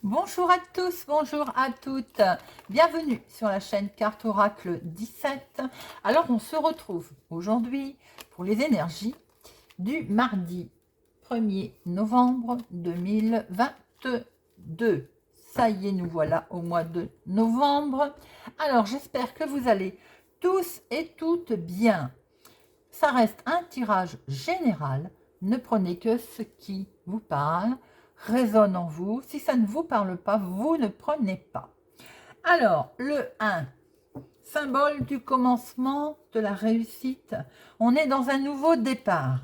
Bonjour à tous, bonjour à toutes. Bienvenue sur la chaîne Carte Oracle 17. Alors, on se retrouve aujourd'hui pour les énergies du mardi 1er novembre 2022. Ça y est, nous voilà au mois de novembre. Alors, j'espère que vous allez tous et toutes bien. Ça reste un tirage général. Ne prenez que ce qui vous parle, résonne en vous. Si ça ne vous parle pas, vous ne prenez pas. Alors, le 1, symbole du commencement, de la réussite. On est dans un nouveau départ.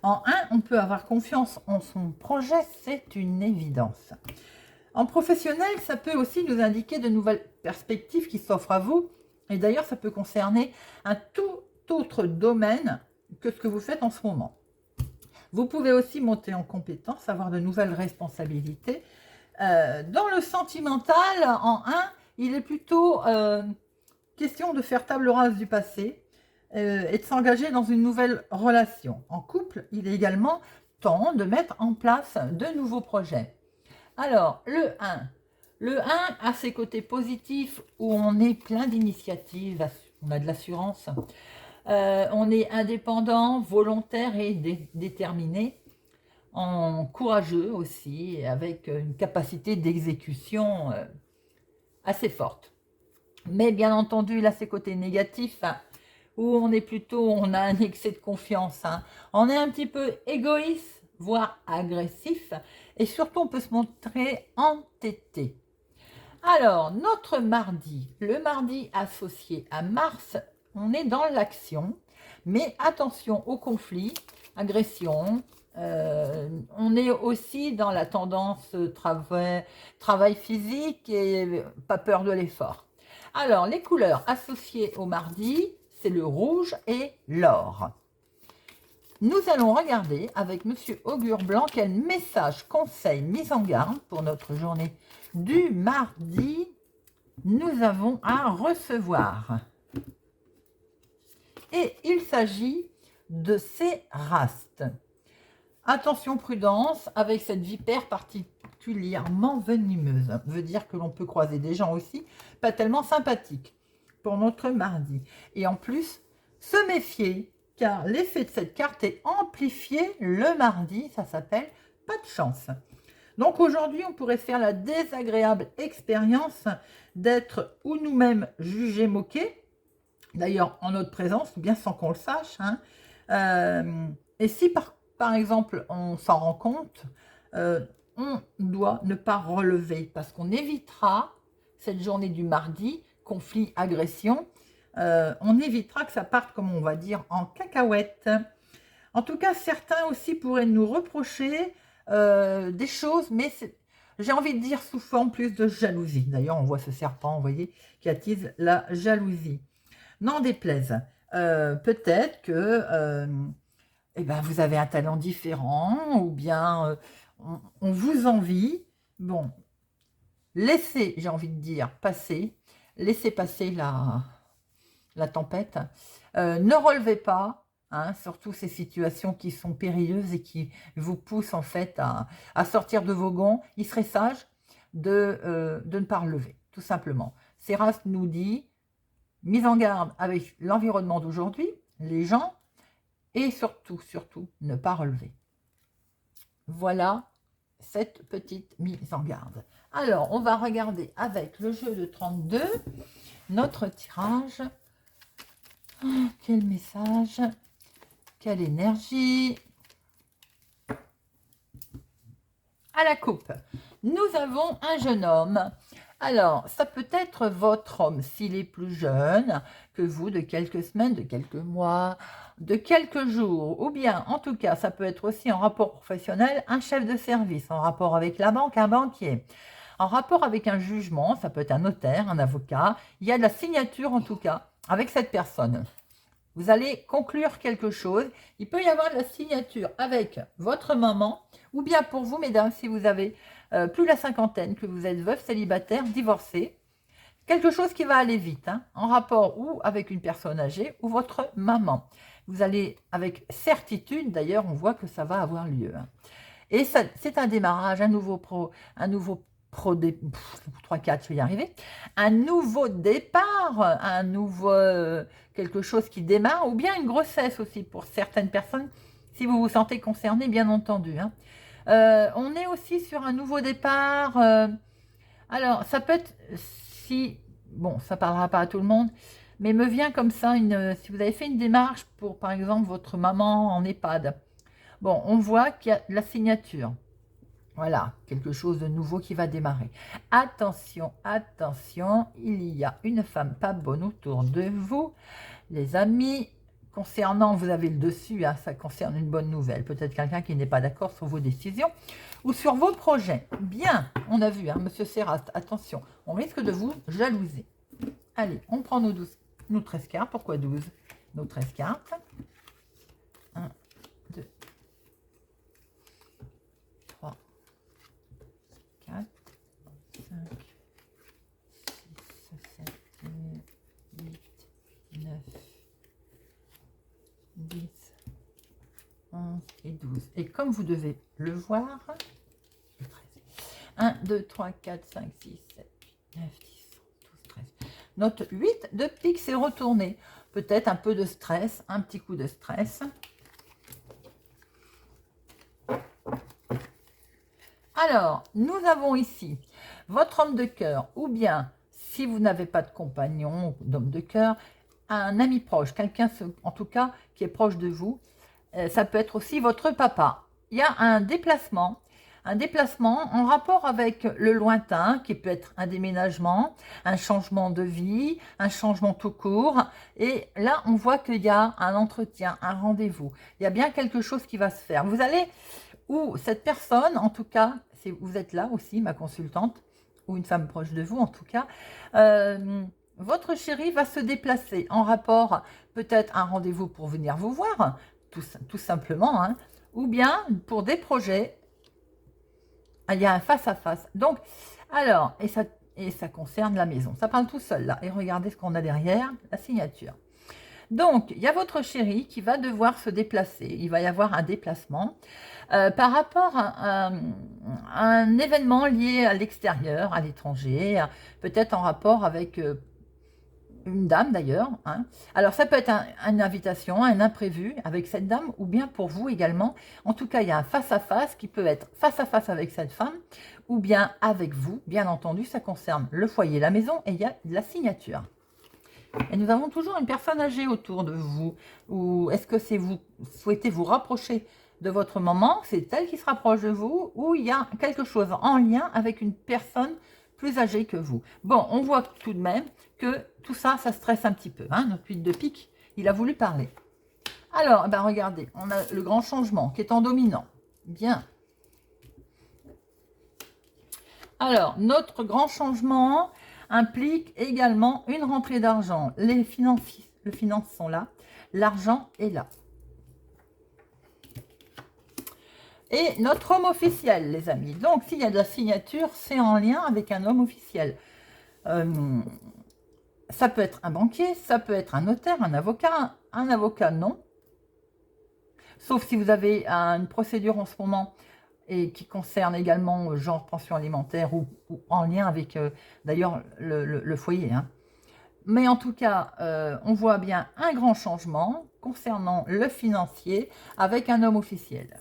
En 1, on peut avoir confiance en son projet, c'est une évidence. En professionnel, ça peut aussi nous indiquer de nouvelles perspectives qui s'offrent à vous. Et d'ailleurs, ça peut concerner un tout autre domaine que ce que vous faites en ce moment. Vous pouvez aussi monter en compétence, avoir de nouvelles responsabilités. Dans le sentimental, en 1, il est plutôt question de faire table rase du passé et de s'engager dans une nouvelle relation. En couple, il est également temps de mettre en place de nouveaux projets. Alors, le 1. Le 1 a ses côtés positifs où on est plein d'initiatives, on a de l'assurance. On est indépendant, volontaire et déterminé, en courageux aussi, avec une capacité d'exécution assez forte. Mais bien entendu, là, c'est côté négatif, où on est plutôt, on a un excès de confiance. On est un petit peu égoïste, voire agressif, et surtout, on peut se montrer entêté. Alors, notre mardi, le mardi associé à Mars, on est dans l'action, mais attention au conflit, agression. On est aussi dans la tendance travail physique et pas peur de l'effort. Alors, les couleurs associées au mardi, c'est le rouge et l'or. Nous allons regarder avec Monsieur Augure Blanc quel message, conseil, mise en garde pour notre journée du mardi nous avons à recevoir. Et il s'agit de ces rastes. Attention, prudence avec cette vipère particulièrement venimeuse. Veut dire que l'on peut croiser des gens aussi pas tellement sympathiques pour notre mardi. Et en plus, se méfier, car l'effet de cette carte est amplifié le mardi. Ça s'appelle pas de chance. Donc aujourd'hui, on pourrait faire la désagréable expérience d'être ou nous-mêmes jugés, moqués, d'ailleurs en notre présence, ou bien sans qu'on le sache. Et si par exemple on s'en rend compte, on doit ne pas relever, parce qu'on évitera cette journée du mardi, conflit, agression, on évitera que ça parte, comme on va dire, en cacahuète. En tout cas, certains aussi pourraient nous reprocher des choses, mais j'ai envie de dire sous forme plus de jalousie. D'ailleurs, on voit ce serpent, vous voyez, qui attise la jalousie. N'en déplaise. Peut-être que vous avez un talent différent, ou bien on vous envie. Bon, laissez, j'ai envie de dire, passer. Laissez passer la tempête. Ne relevez pas. Surtout ces situations qui sont périlleuses et qui vous poussent en fait à sortir de vos gonds. Il serait sage de ne pas relever, tout simplement. Céras nous dit, mise en garde avec l'environnement d'aujourd'hui, les gens, et surtout, ne pas relever. Voilà cette petite mise en garde. Alors, on va regarder avec le jeu de 32, notre tirage. Quel message! Quelle énergie! À la coupe, nous avons un jeune homme. Alors, ça peut être votre homme s'il est plus jeune que vous, de quelques semaines, de quelques mois, de quelques jours. Ou bien, en tout cas, ça peut être aussi en rapport professionnel, un chef de service, en rapport avec la banque, un banquier. En rapport avec un jugement, ça peut être un notaire, un avocat. Il y a de la signature, en tout cas, avec cette personne. Vous allez conclure quelque chose. Il peut y avoir de la signature avec votre maman, ou bien pour vous, mesdames, si vous avez plus la cinquantaine, que vous êtes veuf, célibataire, divorcé. Quelque chose qui va aller vite, en rapport ou avec une personne âgée ou votre maman. Vous allez avec certitude, d'ailleurs, on voit que ça va avoir lieu. Et c'est un démarrage, un nouveau 3, 4, je vais y arriver, un nouveau départ, un nouveau quelque chose qui démarre, ou bien une grossesse aussi pour certaines personnes, si vous vous sentez concerné, bien entendu. Hein. On est aussi sur un nouveau départ. Alors, ça peut être, si, bon, ça parlera pas à tout le monde, mais me vient comme ça, si vous avez fait une démarche pour, par exemple, votre maman en EHPAD, bon, on voit qu'il y a la signature. Voilà, quelque chose de nouveau qui va démarrer. Attention, attention, il y a une femme pas bonne autour de vous. Les amis, concernant, vous avez le dessus, hein, ça concerne une bonne nouvelle. Peut-être quelqu'un qui n'est pas d'accord sur vos décisions ou sur vos projets. Bien, on a vu, hein, Monsieur Serrast, attention, on risque de vous jalouser. Allez, on prend nos 13 cartes. Pourquoi 12? Nos 13 cartes. 1, 2, 3, 4, 5, 6, 7, 8, 9, 10, 11 et 12. Et comme vous devez le voir, 1, 2, 3, 4, 5, 6, 7, 8, 9, 10, 12, 13. Notre 8 de pique s'est retourné. Peut-être un peu de stress, un petit coup de stress. Alors, nous avons ici votre homme de cœur, ou bien, si vous n'avez pas de compagnon, d'homme de cœur, un ami proche, quelqu'un en tout cas qui est proche de vous. Ça peut être aussi votre papa. Il y a un déplacement en rapport avec le lointain, qui peut être un déménagement, un changement de vie, un changement tout court. Et là, on voit qu'il y a un entretien, un rendez-vous. Il y a bien quelque chose qui va se faire. Vous allez, ou cette personne, en tout cas, si vous êtes là aussi, ma consultante, ou une femme proche de vous, en tout cas, votre chéri va se déplacer en rapport, peut-être un rendez-vous pour venir vous voir, tout simplement, hein, ou bien pour des projets. Il y a un face-à-face. Donc, alors, et ça concerne la maison. Ça parle tout seul, là. Et regardez ce qu'on a derrière, la signature. Donc, il y a votre chéri qui va devoir se déplacer. Il va y avoir un déplacement par rapport à un événement lié à l'extérieur, à l'étranger, peut-être en rapport avec une dame d'ailleurs. Hein. Alors, ça peut être une invitation, un imprévu avec cette dame, ou bien pour vous également. En tout cas, il y a un face-à-face qui peut être face-à-face avec cette femme, ou bien avec vous. Bien entendu, ça concerne le foyer, la maison, et il y a la signature. Et nous avons toujours une personne âgée autour de vous. Ou est-ce que c'est vous souhaitez vous rapprocher de votre maman, c'est elle qui se rapproche de vous, ou il y a quelque chose en lien avec une personne plus âgée que vous. Bon, on voit tout de même que tout ça, ça stresse un petit peu. Hein, notre 8 de pique, il a voulu parler. Alors, ben regardez, on a le grand changement qui est en dominant. Bien. Alors, notre grand changement implique également une rentrée d'argent. Les finances sont là, l'argent est là. Et notre homme officiel, les amis. Donc, s'il y a de la signature, c'est en lien avec un homme officiel. Ça peut être un banquier, ça peut être un notaire, un avocat non. Sauf si vous avez une procédure en ce moment et qui concerne également genre pension alimentaire ou en lien avec d'ailleurs le foyer. Hein. Mais en tout cas, on voit bien un grand changement concernant le financier avec un homme officiel.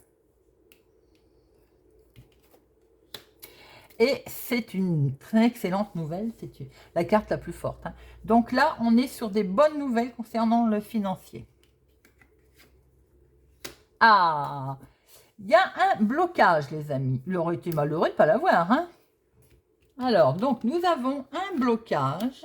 Et c'est une très excellente nouvelle, c'est la carte la plus forte. Hein. Donc là, on est sur des bonnes nouvelles concernant le financier. Ah, il y a un blocage, les amis. Il aurait été malheureux de ne pas l'avoir. Hein. Alors, donc, nous avons un blocage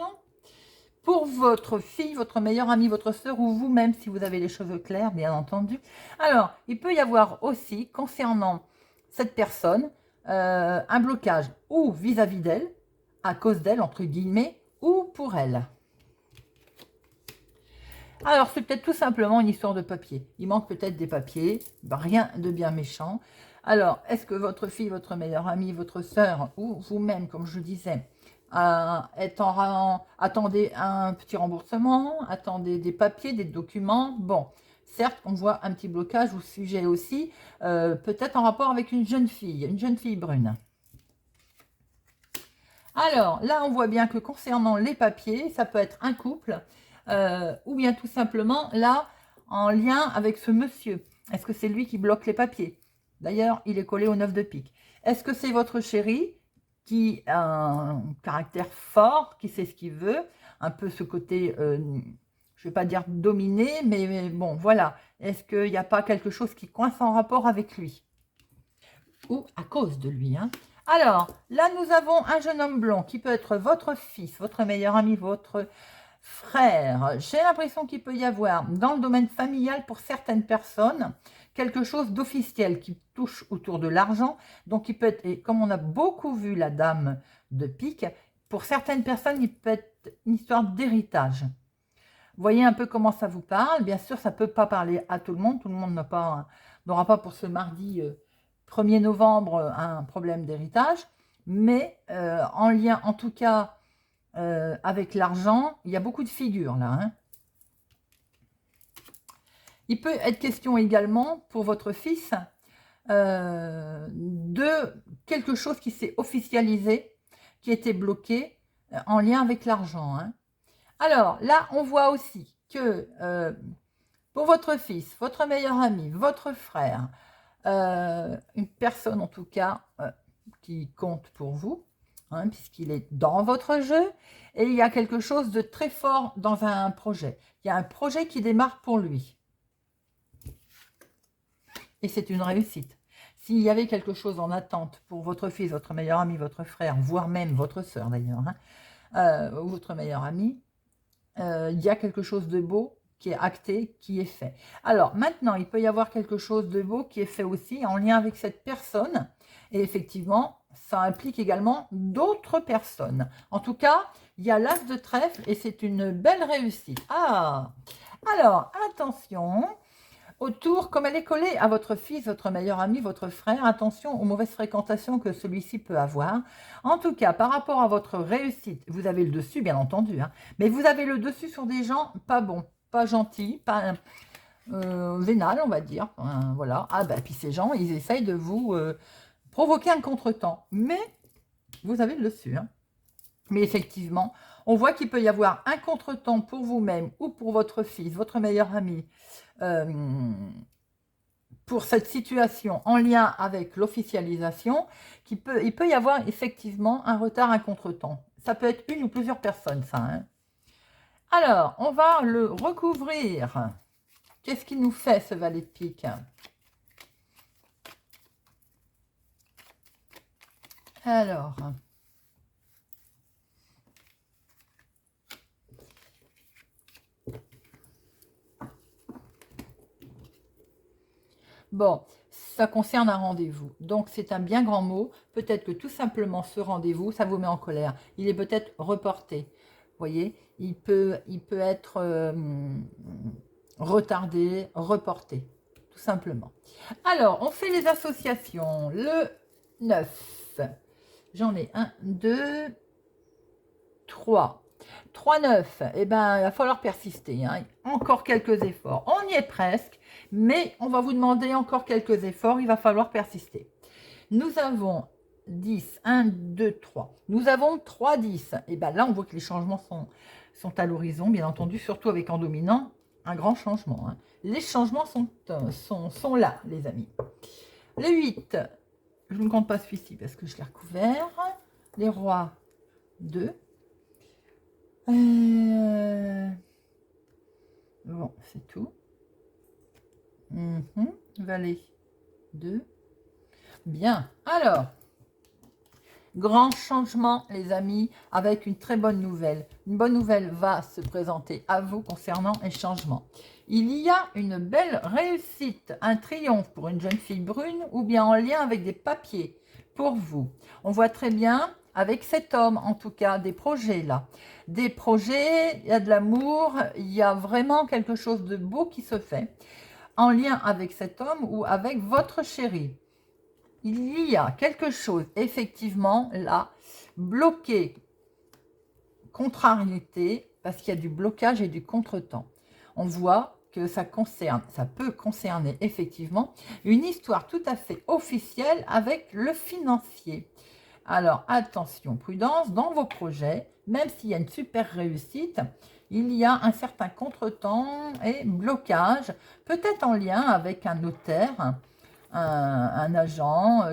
pour votre fille, votre meilleure amie, votre soeur ou vous-même, si vous avez les choses claires, bien entendu. Alors, il peut y avoir aussi, concernant cette personne, un blocage ou vis-à-vis d'elle, à cause d'elle, entre guillemets, ou pour elle. Alors, c'est peut-être tout simplement une histoire de papier. Il manque peut-être des papiers, rien de bien méchant. Alors, est-ce que votre fille, votre meilleure amie, votre sœur, ou vous-même, comme je disais, attendez un petit remboursement, attendez des papiers, des documents. Bon, certes, on voit un petit blocage au sujet aussi, peut-être en rapport avec une jeune fille brune. Alors, là, on voit bien que concernant les papiers, ça peut être un couple, ou bien tout simplement, là, en lien avec ce monsieur. Est-ce que c'est lui qui bloque les papiers? D'ailleurs, il est collé au 9 de pique. Est-ce que c'est votre chéri qui a un caractère fort, qui sait ce qu'il veut, un peu ce côté, je ne vais pas dire dominé, mais bon, voilà. Est-ce qu'il n'y a pas quelque chose qui coince en rapport avec lui? Ou à cause de lui, hein. Alors, là, nous avons un jeune homme blond qui peut être votre fils, votre meilleur ami, votre frère. J'ai l'impression qu'il peut y avoir, dans le domaine familial, pour certaines personnes, quelque chose d'officiel qui touche autour de l'argent. Donc, il peut être, et comme on a beaucoup vu la dame de pique, pour certaines personnes, il peut être une histoire d'héritage. Vous voyez un peu comment ça vous parle. Bien sûr, ça ne peut pas parler à tout le monde. Tout le monde n'aura pas pour ce mardi 1er novembre un problème d'héritage. Mais en lien, en tout cas, avec l'argent, il y a beaucoup de figures là, hein. Il peut être question également pour votre fils de quelque chose qui s'est officialisé, qui était bloqué en lien avec l'argent, hein. Alors là, on voit aussi que pour votre fils, votre meilleur ami, votre frère, une personne en tout cas qui compte pour vous, hein, puisqu'il est dans votre jeu, et il y a quelque chose de très fort dans un projet. Il y a un projet qui démarre pour lui. Et c'est une réussite. S'il y avait quelque chose en attente pour votre fils, votre meilleur ami, votre frère, voire même votre soeur d'ailleurs, hein, ou votre meilleur ami, il y a quelque chose de beau qui est acté, qui est fait. Alors maintenant, il peut y avoir quelque chose de beau qui est fait aussi en lien avec cette personne. Et effectivement, ça implique également d'autres personnes. En tout cas, il y a l'as de trèfle et c'est une belle réussite. Ah, alors attention, autour, comme elle est collée à votre fils, votre meilleur ami, votre frère, attention aux mauvaises fréquentations que celui-ci peut avoir. En tout cas, par rapport à votre réussite, vous avez le dessus, bien entendu, hein, mais vous avez le dessus sur des gens pas bons, pas gentils, pas vénal, on va dire. Voilà. Ah ben, puis ces gens, ils essayent de vous provoquer un contretemps, mais vous avez le dessus, hein. Mais effectivement, on voit qu'il peut y avoir un contretemps pour vous-même ou pour votre fils, votre meilleur ami, pour cette situation en lien avec l'officialisation, il peut y avoir effectivement un retard, un contretemps. Ça peut être une ou plusieurs personnes, ça, hein. Alors, on va le recouvrir. Qu'est-ce qu'il nous fait, ce valet de pique? Alors... Bon, ça concerne un rendez-vous. Donc, c'est un bien grand mot. Peut-être que tout simplement, ce rendez-vous, ça vous met en colère. Il est peut-être reporté. Vous voyez, il peut être retardé, reporté, tout simplement. Alors, on fait les associations. Le 9. J'en ai 1, 2, 3. 3, 9. Eh bien, il va falloir persister, hein. Encore quelques efforts. On y est presque. Mais on va vous demander encore quelques efforts, il va falloir persister. Nous avons 10, 1, 2, 3. Nous avons 3, 10. Et bien là, on voit que les changements sont à l'horizon, bien entendu, surtout avec en dominant, un grand changement, hein. Les changements sont là, les amis. Le 8, je ne compte pas celui-ci parce que je l'ai recouvert. Les rois, 2. Bon, c'est tout. Valet 2. Bien. Alors, grand changement, les amis, avec une très bonne nouvelle. Une bonne nouvelle va se présenter à vous concernant les changements. Il y a une belle réussite, un triomphe pour une jeune fille brune ou bien en lien avec des papiers pour vous. On voit très bien avec cet homme, en tout cas, des projets là. Des projets, il y a de l'amour, il y a vraiment quelque chose de beau qui se fait en lien avec cet homme ou avec votre chéri. Il y a quelque chose, effectivement, là, bloqué, contrariété, parce qu'il y a du blocage et du contretemps. On voit que ça peut concerner, effectivement, une histoire tout à fait officielle avec le financier. Alors, attention, prudence dans vos projets, même s'il y a une super réussite, il y a un certain contretemps et blocage, peut-être en lien avec un notaire, un agent,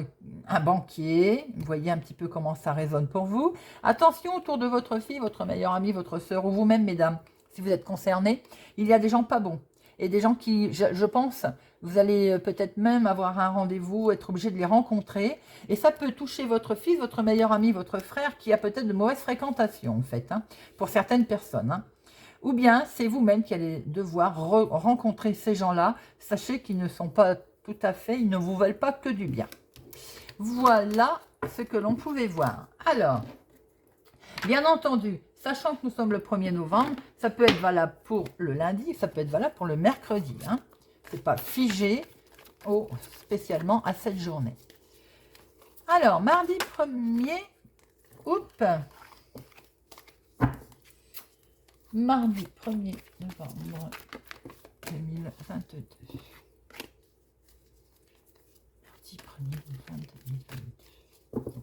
un banquier. Vous voyez un petit peu comment ça résonne pour vous. Attention autour de votre fille, votre meilleure amie, votre sœur ou vous-même, mesdames, si vous êtes concernés, il y a des gens pas bons. Et des gens qui, je pense, vous allez peut-être même avoir un rendez-vous, être obligé de les rencontrer. Et ça peut toucher votre fils, votre meilleur ami, votre frère, qui a peut-être de mauvaises fréquentations, en fait, hein, pour certaines personnes. Hein. Ou bien c'est vous-même qui allez devoir rencontrer ces gens-là. Sachez qu'ils ne sont pas tout à fait, ils ne vous veulent pas que du bien. Voilà ce que l'on pouvait voir. Alors, bien entendu, sachant que nous sommes le 1er novembre, ça peut être valable pour le lundi, ça peut être valable pour le mercredi. Hein. Ce n'est pas figé spécialement à cette journée. Alors, mardi 1er, mardi 1er novembre 2022. Mardi 1er novembre 2022.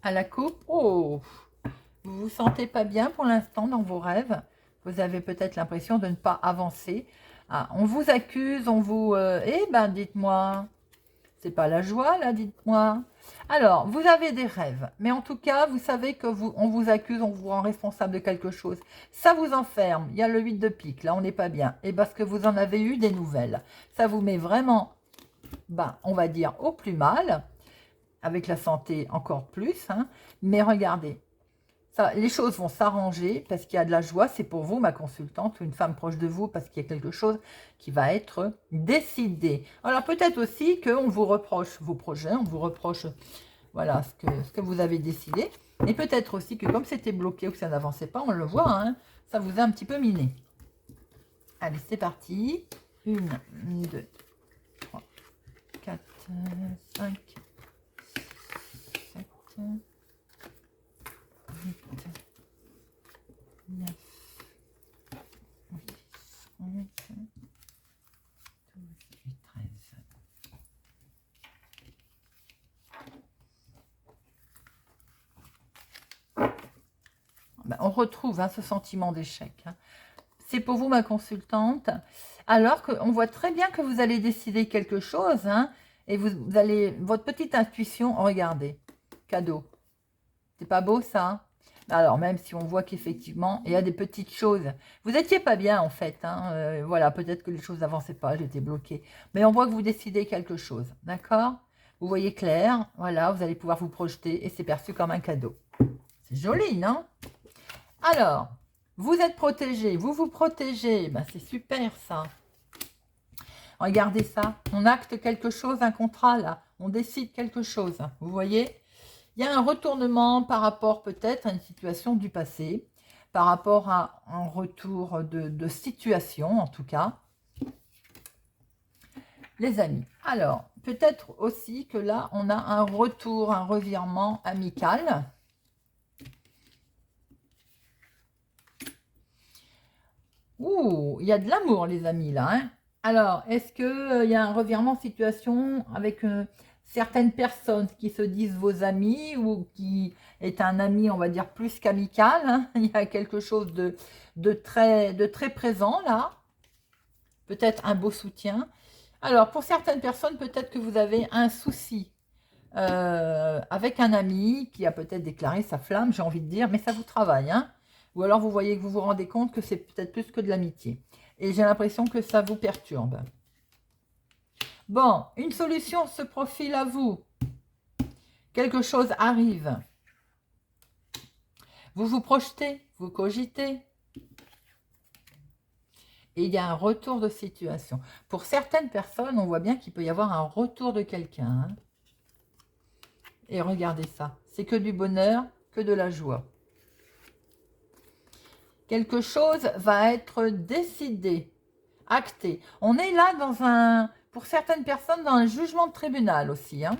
À la coupe, oh, vous vous sentez pas bien pour l'instant dans vos rêves. Vous avez peut-être l'impression de ne pas avancer. Ah, on vous accuse, on vous... dites-moi, c'est pas la joie là, dites-moi. Alors, vous avez des rêves, mais en tout cas, vous savez que on vous accuse, on vous rend responsable de quelque chose. Ça vous enferme. Il y a le 8 de pique, là, on n'est pas bien. Et parce que vous en avez eu des nouvelles. Ça vous met vraiment, on va dire, au plus mal, avec la santé encore plus. Hein. Mais regardez, ça, les choses vont s'arranger parce qu'il y a de la joie. C'est pour vous, ma consultante, ou une femme proche de vous, parce qu'il y a quelque chose qui va être décidé. Alors peut-être aussi qu'on vous reproche vos projets, on vous reproche voilà, ce que vous avez décidé. Et peut-être aussi que comme c'était bloqué ou que ça n'avançait pas, on le voit, hein, ça vous a un petit peu miné. Allez, c'est parti. 1, 2, 3, 4, 5, 7... 8, 9, 10, 11, 12 et 13. On retrouve ce sentiment d'échec. Hein. C'est pour vous, ma consultante. Alors qu'on voit très bien que vous allez décider quelque chose. Hein, et vous allez... Votre petite intuition, regardez. Cadeau. C'est pas beau, ça hein. Alors, même si on voit qu'effectivement, il y a des petites choses. Vous n'étiez pas bien, en fait. Hein, voilà, peut-être que les choses n'avançaient pas, j'étais bloquée. Mais on voit que vous décidez quelque chose, d'accord? Vous voyez clair, voilà, vous allez pouvoir vous projeter et c'est perçu comme un cadeau. C'est joli, non? Alors, vous êtes protégé, vous vous protégez. C'est super, ça. Regardez ça. On acte quelque chose, un contrat, là. On décide quelque chose, vous voyez? Il y a un retournement par rapport peut-être à une situation du passé, par rapport à un retour de situation en tout cas. Les amis, alors peut-être aussi que là on a un retour, un revirement amical. Ouh, il y a de l'amour les amis là. Hein. Alors, est-ce qu'il y a un revirement de situation avec... certaines personnes qui se disent vos amis ou qui est un ami, on va dire, plus qu'amical. Hein. Il y a quelque chose de très présent là. Peut-être un beau soutien. Alors, pour certaines personnes, peut-être que vous avez un souci avec un ami qui a peut-être déclaré sa flamme, j'ai envie de dire, mais ça vous travaille. Hein. Ou alors, vous voyez que vous vous rendez compte que c'est peut-être plus que de l'amitié. Et j'ai l'impression que ça vous perturbe. Bon, une solution se profile à vous. Quelque chose arrive. Vous vous projetez, vous cogitez. Et il y a un retour de situation. Pour certaines personnes, on voit bien qu'il peut y avoir un retour de quelqu'un. Hein. Et regardez ça. C'est que du bonheur, que de la joie. Quelque chose va être décidé, acté. On est là dans un... Pour certaines personnes, dans un jugement de tribunal aussi. Hein.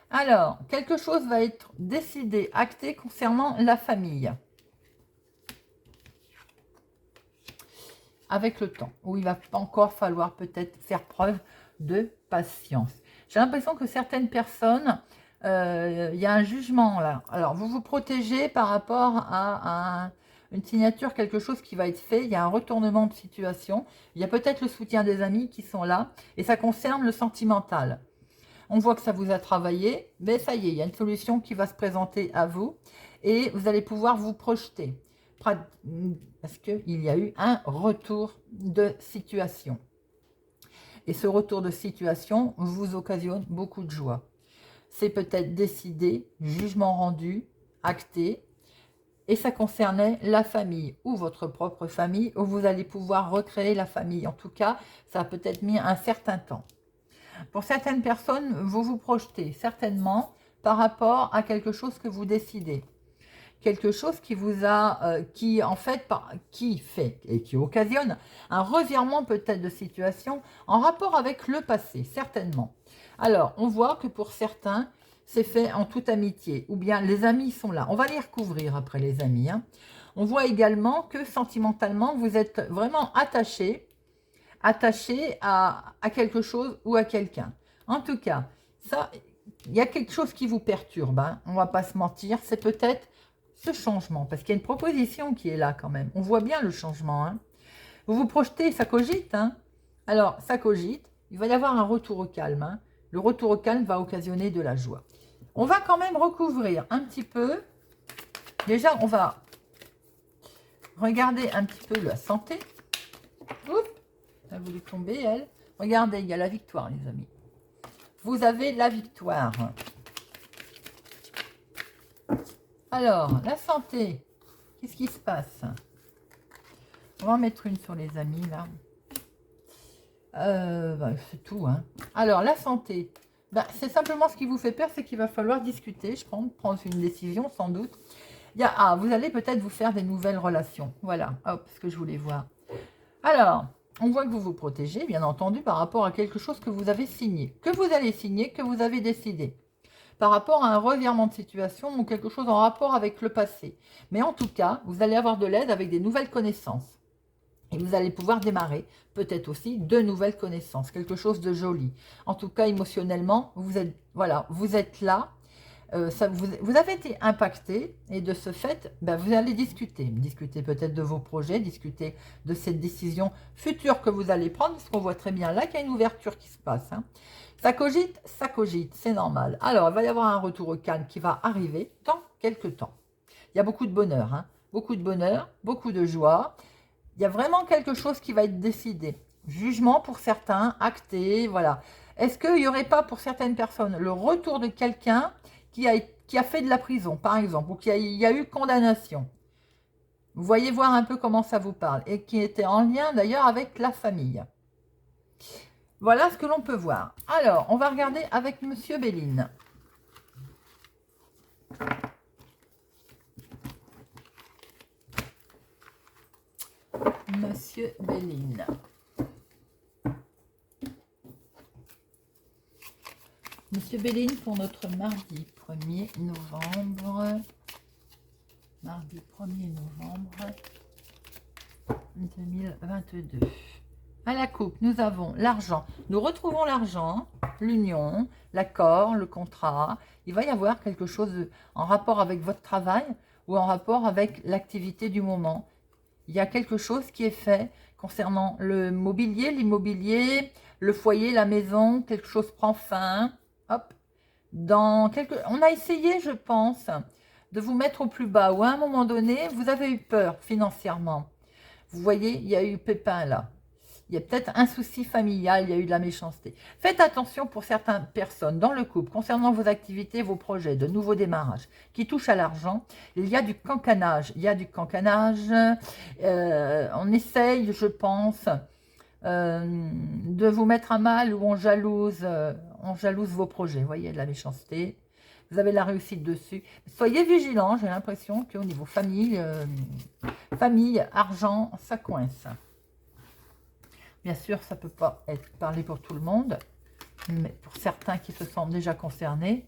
Alors, quelque chose va être décidé, acté concernant la famille. avec le temps, où il va encore falloir peut-être faire preuve de patience. J'ai l'impression que certaines personnes, il y a un jugement là. Alors, vous vous protégez par rapport à une signature, quelque chose qui va être fait. Il y a un retournement de situation. Il y a peut-être le soutien des amis qui sont là. Et ça concerne le sentimental. On voit que ça vous a travaillé, mais ça y est, il y a une solution qui va se présenter à vous. Et vous allez pouvoir vous projeter. Parce qu'il y a eu un retour de situation. Et ce retour de situation vous occasionne beaucoup de joie. C'est peut-être décidé, jugement rendu, acté. Et ça concernait la famille ou votre propre famille, où vous allez pouvoir recréer la famille. En tout cas, ça a peut-être mis un certain temps. Pour certaines personnes, vous vous projetez certainement par rapport à quelque chose que vous décidez. Quelque chose qui vous a, qui fait et qui occasionne un revirement peut-être de situation en rapport avec le passé, certainement. Alors, on voit que pour certains, c'est fait en toute amitié, ou bien les amis sont là. On va les recouvrir après les amis. Hein. On voit également que sentimentalement, vous êtes vraiment attaché à quelque chose ou à quelqu'un. En tout cas, ça, il y a quelque chose qui vous perturbe, hein. On ne va pas se mentir, c'est peut-être ce changement, parce qu'il y a une proposition qui est là quand même. On voit bien le changement. Hein. Vous vous projetez, ça cogite. Hein. Alors, ça cogite, il va y avoir un retour au calme. Hein. Le retour au calme va occasionner de la joie. On va quand même recouvrir un petit peu. Déjà, on va regarder un petit peu la santé. Oups, elle a voulu tomber, elle. Regardez, il y a la victoire, les amis. Vous avez la victoire. Alors, la santé, qu'est-ce qui se passe? On va en mettre une sur les amis, là. C'est tout, hein. Alors, la santé, c'est simplement ce qui vous fait peur, c'est qu'il va falloir discuter, je pense, prendre une décision, sans doute. Vous allez peut-être vous faire des nouvelles relations. Voilà, hop, ce que je voulais voir. Alors, on voit que vous vous protégez, bien entendu, par rapport à quelque chose que vous avez signé, que vous allez signer, que vous avez décidé. Par rapport à un revirement de situation ou quelque chose en rapport avec le passé. Mais en tout cas, vous allez avoir de l'aide avec des nouvelles connaissances. Et vous allez pouvoir démarrer peut-être aussi de nouvelles connaissances, quelque chose de joli. En tout cas, émotionnellement, vous êtes là. Vous avez été impacté et de ce fait, vous allez discuter peut-être de vos projets, discuter de cette décision future que vous allez prendre, parce qu'on voit très bien là qu'il y a une ouverture qui se passe. Hein. Ça cogite, c'est normal. Alors, il va y avoir un retour au calme qui va arriver dans quelques temps. Il y a beaucoup de bonheur, hein. Beaucoup de bonheur, beaucoup de joie. Il y a vraiment quelque chose qui va être décidé. Jugement pour certains, acté, voilà. Est-ce qu'il n'y aurait pas pour certaines personnes le retour de quelqu'un qui a fait de la prison, par exemple, ou il y a eu condamnation? Vous voyez voir un peu comment ça vous parle, et qui était en lien d'ailleurs avec la famille. Voilà ce que l'on peut voir. Alors, on va regarder avec Monsieur Béline. Monsieur Béline. Monsieur Béline pour notre mardi 1er novembre. Mardi 1er novembre 2022. À la coupe, nous avons l'argent. Nous retrouvons l'argent, l'union, l'accord, le contrat. Il va y avoir quelque chose en rapport avec votre travail ou en rapport avec l'activité du moment. Il y a quelque chose qui est fait concernant le mobilier, l'immobilier, le foyer, la maison. Quelque chose prend fin. Hop. On a essayé, je pense, de vous mettre au plus bas. Ou à un moment donné, vous avez eu peur financièrement. Vous voyez, il y a eu pépin là. Il y a peut-être un souci familial, il y a eu de la méchanceté. Faites attention pour certaines personnes dans le couple, concernant vos activités, vos projets, de nouveaux démarrages, qui touchent à l'argent. Il y a du cancanage. On essaye, je pense, de vous mettre à mal ou on jalouse vos projets. Vous voyez, de la méchanceté. Vous avez la réussite dessus. Soyez vigilants, j'ai l'impression qu'au niveau famille, argent, ça coince. Bien sûr, ça ne peut pas être parlé pour tout le monde, mais pour certains qui se sentent déjà concernés.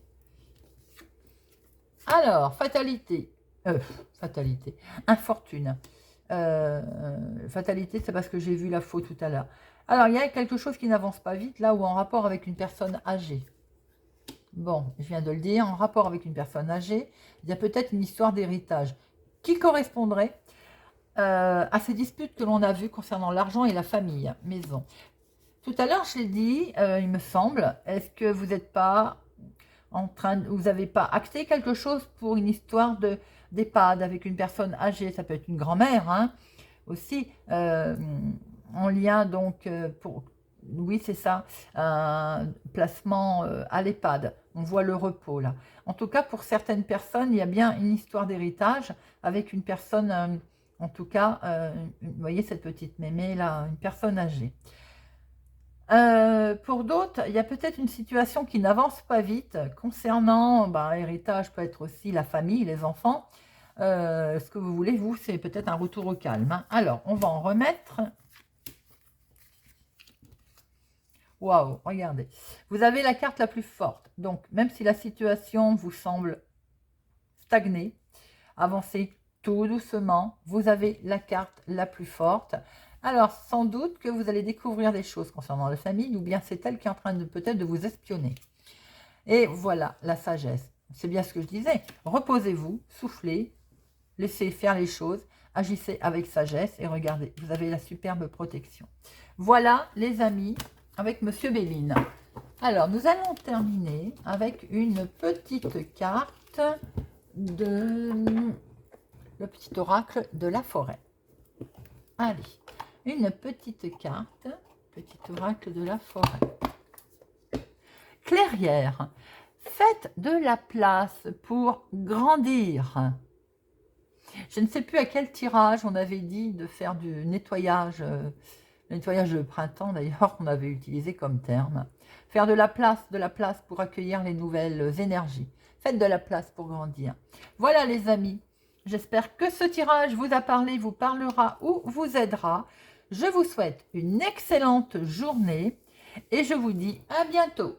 Alors, fatalité, infortune. Fatalité, c'est parce que j'ai vu la faute tout à l'heure. Alors, il y a quelque chose qui n'avance pas vite, là, ou en rapport avec une personne âgée. Bon, je viens de le dire, en rapport avec une personne âgée, il y a peut-être une histoire d'héritage qui correspondrait à ces disputes que l'on a vues concernant l'argent et la famille, maison. Tout à l'heure, je l'ai dit, il me semble, est-ce que vous n'êtes pas vous n'avez pas acté quelque chose pour une histoire d'EHPAD avec une personne âgée, ça peut être une grand-mère, hein, aussi, en lien donc oui c'est ça, un placement à l'EHPAD, on voit le repos là. En tout cas pour certaines personnes, il y a bien une histoire d'héritage avec une personne, en tout cas, vous voyez cette petite mémé là, une personne âgée. Pour d'autres, il y a peut-être une situation qui n'avance pas vite concernant, héritage peut être aussi la famille, les enfants. Ce que vous voulez, vous, c'est peut-être un retour au calme, hein. Alors, on va en remettre. Waouh, regardez. Vous avez la carte la plus forte. Donc, même si la situation vous semble stagner, avancez tout doucement, vous avez la carte la plus forte. Alors, sans doute que vous allez découvrir des choses concernant la famille, ou bien c'est elle qui est en train de peut-être de vous espionner. Et voilà, la sagesse. C'est bien ce que je disais. Reposez-vous, soufflez, laissez faire les choses, agissez avec sagesse et regardez, vous avez la superbe protection. Voilà, les amis, avec Monsieur Béline. Alors, nous allons terminer avec une petite carte de le petit oracle de la forêt. Allez. Une petite carte, petit oracle de la forêt. Clairière, faites de la place pour grandir. Je ne sais plus à quel tirage on avait dit de faire du nettoyage, nettoyage de printemps d'ailleurs, qu'on avait utilisé comme terme. Faire de la place pour accueillir les nouvelles énergies. Faites de la place pour grandir. Voilà les amis, j'espère que ce tirage vous a parlé, vous parlera ou vous aidera. Je vous souhaite une excellente journée et je vous dis à bientôt.